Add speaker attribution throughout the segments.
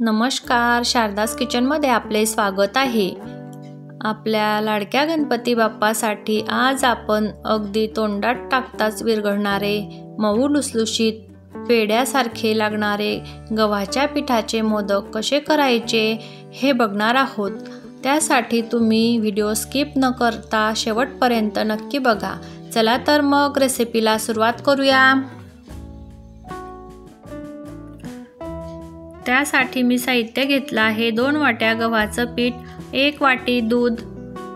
Speaker 1: नमस्कार, शारदास किचनमध्ये आपले स्वागत आहे। आपल्या लाडक्या गणपती बाप्पासाठी आज आपण अगदी तोंडात टाकताच विरघळणारे मऊ लुसलुशीत पेड्यासारखे लागणारे गव्हाच्या पिठाचे मोदक कसे करायचे हे बघणार आहोत। त्यासाठी तुम्ही व्हिडिओ स्किप न करता शेवटपर्यंत नक्की बघा। चला तर मग रेसिपीला सुरुवात करूया। त्यासाठी मी साहित्य घेतलं आहे 2 वाट्या गव्हाचं पीठ, 1 वाटी दूध,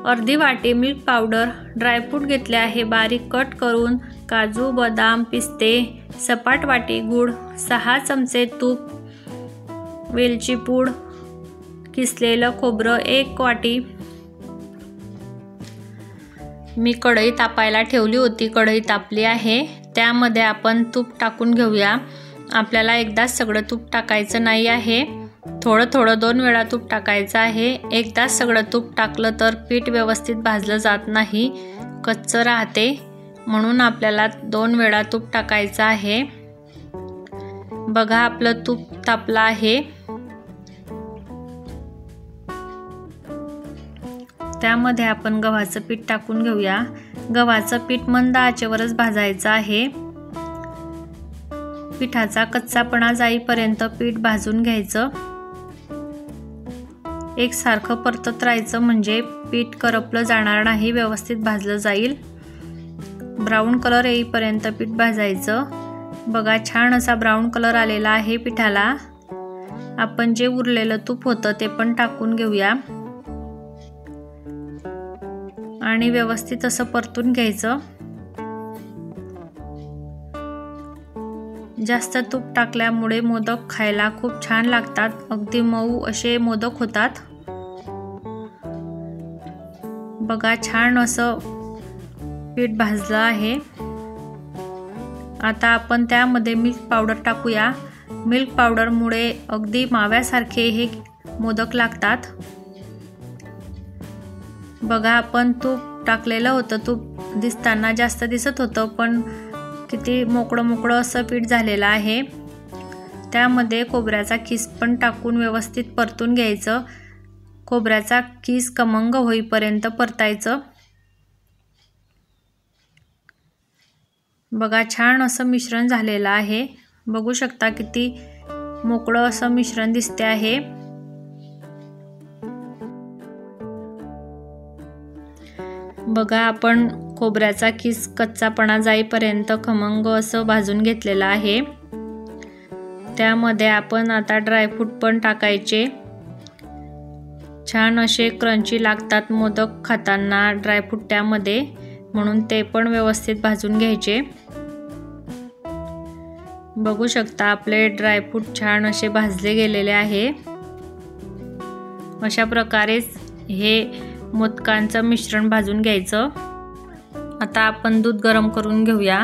Speaker 1: अर्धी वाटी मिल्क पावडर, ड्रायफ्रूट घेतले आहे बारीक कट करून, काजू, बदाम, पिस्ते, सपाट वाटी गूळ, 6 चमचे तूप, वेलची पूड, किसलेलं खोबरं 1 वाटी। मी कढई तापायला ठेवली होती, कढई तापली आहे। त्यामध्ये आपण तूप टाकून घेऊया। आपल्याला एकदाच सगळं तूप टाकायचं नाही आहे, थोडं थोडं 2 वेळा तूप टाकायचं आहे। एकदाच सगळं तूप टाकलं तर पीठ व्यवस्थित भाजलं जात नाही, कच्चं राहते, म्हणून आपल्याला 2 वेळा तूप टाकायचं आहे। बघा आपलं तूप तापलं आहे। त्यामध्ये आपण गव्हाचं पीठ टाकून घेऊया। गव्हाचं पीठ मंद आचेवरच भाजायचं आहे। पिठाचा कच्चापणा जाईपर्यंत पीठ भाजून घ्यायचं। एकसारखं परतत राहायचं म्हणजे पीठ करपलं जाणार नाही, व्यवस्थित भाजलं जाईल। ब्राऊन कलर येईपर्यंत पीठ भाजायचं। बघा छान असा ब्राऊन कलर आलेला आहे पिठाला। आपण जे उरलेलं तूप होतं ते पण टाकून घेऊया आणि व्यवस्थित असं परतून घ्यायचं। जास्त तूप टाकल्यामुळे मोदक खायला खूप छान लागतात, अगदी मऊ असे मोदक होतात। बघा छान असं पीठ भाजलं आहे। आता आपण त्यामध्ये मिल्क पावडर टाकूया। मिल्क पावडरमुळे अगदी माव्यासारखे हे मोदक लागतात। बघा आपण तूप टाकलेलं होतं, तूप दिसताना जास्त दिसत होतं, पण किती मोकळं मोकळं असं पीठ झालेलं आहे। त्यामध्ये खोबऱ्याचा खीस पण टाकून व्यवस्थित परतून घ्यायचं। खोबऱ्याचा खीस खमंग होईपर्यंत परतायचं। बघा छान असं मिश्रण झालेलं आहे। बघू शकता किती मोकळं असं मिश्रण दिसते आहे। बघा आपण खोबऱ्याचा खीस कच्चापणा जाईपर्यंत खमंग असं भाजून घेतलेलं आहे। त्यामध्ये आपण आता ड्रायफ्रूट पण टाकायचे। छान असे क्रंची लागतात मोदक खाताना ड्रायफ्रूट त्यामध्ये, म्हणून ते पण व्यवस्थित भाजून घ्यायचे। बघू शकता आपले ड्रायफ्रूट छान असे भाजले गेलेले आहे। अशा प्रकारेच हे मोदकांचं मिश्रण भाजून घ्यायचं। आता आपण दूध गरम करून घेऊया।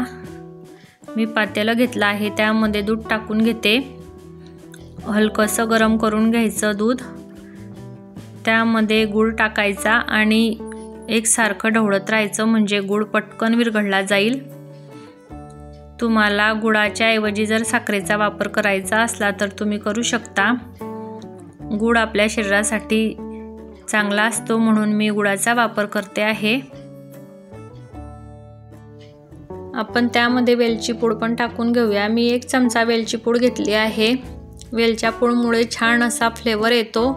Speaker 1: मी पातेलं घेतलं आहे, त्यामध्ये दूध टाकून घेते। हलकंसं गरम करून घ्यायचं दूध। त्यामध्ये गूळ टाकायचा आणि एकसारखं ढवळत राहायचं म्हणजे गूळ पटकन विरघळला जाईल। तुम्हाला गुळाच्या ऐवजी जर साखरेचा वापर करायचा असला तर तुम्ही करू शकता। गूळ आपल्या शरीरासाठी चांगला असतो, म्हणून मी गुळाचा वापर करते आहे। आपण त्यामध्ये वेलची पूड पण टाकून घेऊया। मी 1 चमचा वेलची पूड घेतली आहे। वेलच्या पूडमुळे छान असा फ्लेवर येतो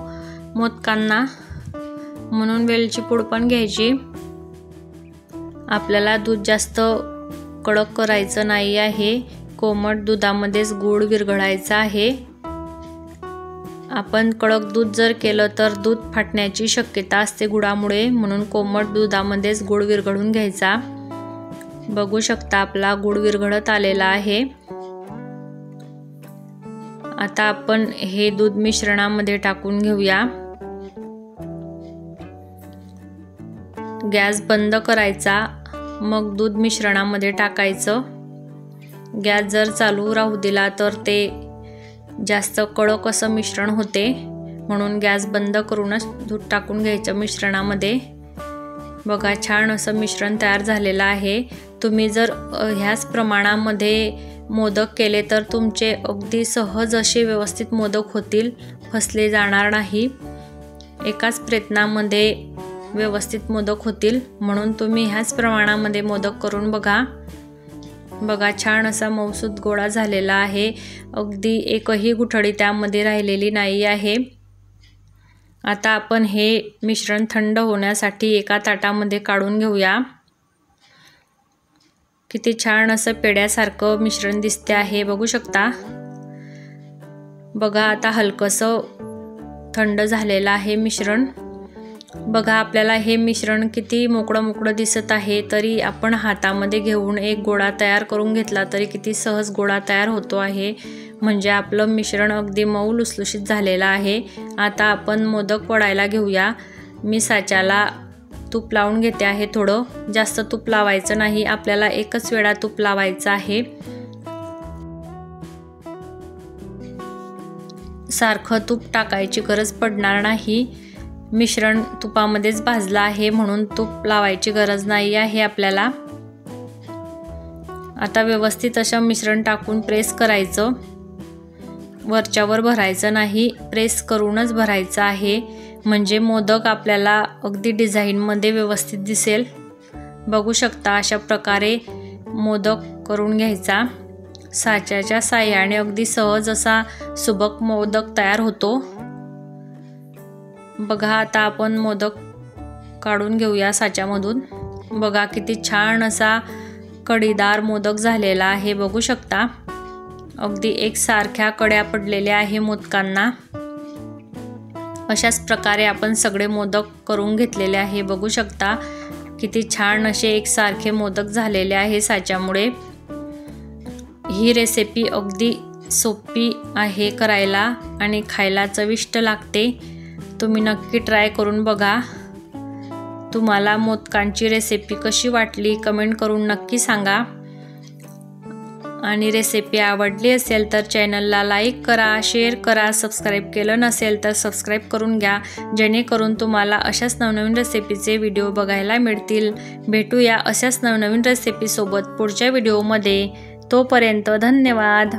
Speaker 1: मोदकांना, म्हणून वेलची पूड पण घ्यायची। आपल्याला दूध जास्त कडक करायचं नाही आहे, कोमट दुधामध्येच गूळ विरघळायचा आहे। आपण कडक दूध जर केलं तर दूध फाटण्याची शक्यता असते गुळामुळे, म्हणून कोमट दुधामध्येच गूळ विरघळून घ्यायचा। बघू शकता आपला गूळ विरघळत आलेला आहे। आता आपण हे दूध मिश्रणामध्ये टाकून घेऊया। गॅस बंद करायचा, मग दूध मिश्रणामध्ये टाकायचं। गॅस जर चालू राहू दिला तर ते जास्त कडक असं मिश्रण होते, म्हणून गॅस बंद करूनच दूध टाकून घ्यायचं मिश्रणामध्ये। बघा छान असं मिश्रण तयार झालेलं आहे। तुम्ही जर ह्याच प्रमाणामध्ये मोदक केले तर तुमचे अगदी सहज असे व्यवस्थित मोदक होतील, फसले जाणार नाही। एकाच प्रयत्नामध्ये व्यवस्थित मोदक होतील, म्हणून तुम्ही ह्याच प्रमाणामध्ये मोदक करून बघा। बघा छान असा मऊसूत गोळा झालेला आहे, अगदी एकही गुठळी त्यामध्ये राहिलेली नाही आहे। आता आपण हे मिश्रण थंड होण्यासाठी एका ताटामध्ये काढून घेऊया। किती छान असं पेड्यासारखं मिश्रण दिसते आहे, बघू शकता। बघा आता हलकसं थंड झालेलं आहे मिश्रण। बघा आपल्याला हे मिश्रण किती मोकळं मोकळं दिसत आहे, तरी आपण हातामध्ये घेऊन एक गोळा तयार करून घेतला तरी किती सहज गोळा तयार होतो आहे। म्हणजे आपलं मिश्रण अगदी मऊ लुसलुशीत झालेलं आहे। आता आपण मोदक वळायला घेऊया। मी साच्याला तूप लावून घेते आहे, थोडं जास्त तूप लावायचं नाही, आपल्याला एकच वेळा तूप लावायचं आहे। सारखं तूप टाकायची गरज पडणार नाही, मिश्रण तुपामध्येच भाजलं आहे म्हणून तूप लावायची गरज नाही आहे आपल्याला। आता व्यवस्थित असं मिश्रण टाकून प्रेस करायचं, वरच्यावर भरायचं नाही, प्रेस करूनच भरायचं आहे, म्हणजे मोदक आपल्याला अगदी डिझाईनमध्ये व्यवस्थित दिसेल। बघू शकता अशा प्रकारे मोदक करून घ्यायचा। साच्याच्या साह्याने अगदी सहज असा सुबक मोदक तयार होतो। बघा आता आपण मोदक काढून घेऊया साच्यामधून। बघा किती छान असा कढीदार मोदक झालेला आहे, बघू शकता। अगदी एकसारख्या कड्या पडलेल्या आहे मोदकांना। अशाच प्रकारे आपण सगळे मोदक करून घेतलेले आहे, बघू शकता। किती छान असे एकसारखे मोदक झालेले आहे साच्यामुळे। ही रेसिपी अगदी सोपी आहे करायला आणि खायला चविष्ट लागते। तुम्ही नक्की ट्राय करून बघा। तुम्हाला मोदकांची रेसिपी कशी वाटली कमेंट करून नक्की सांगा। आणि रेसिपी आवडली असेल तर चॅनलला लाईक करा, शेअर करा, सबस्क्राईब केलं नसेल तर सबस्क्राईब करून घ्या, जेणेकरून तुम्हाला अशाच नवनवीन रेसिपीचे व्हिडिओ बघायला मिळतील। भेटूया अशाच नवनवीन रेसिपीसोबत पुढच्या व्हिडिओमध्ये। तोपर्यंत धन्यवाद।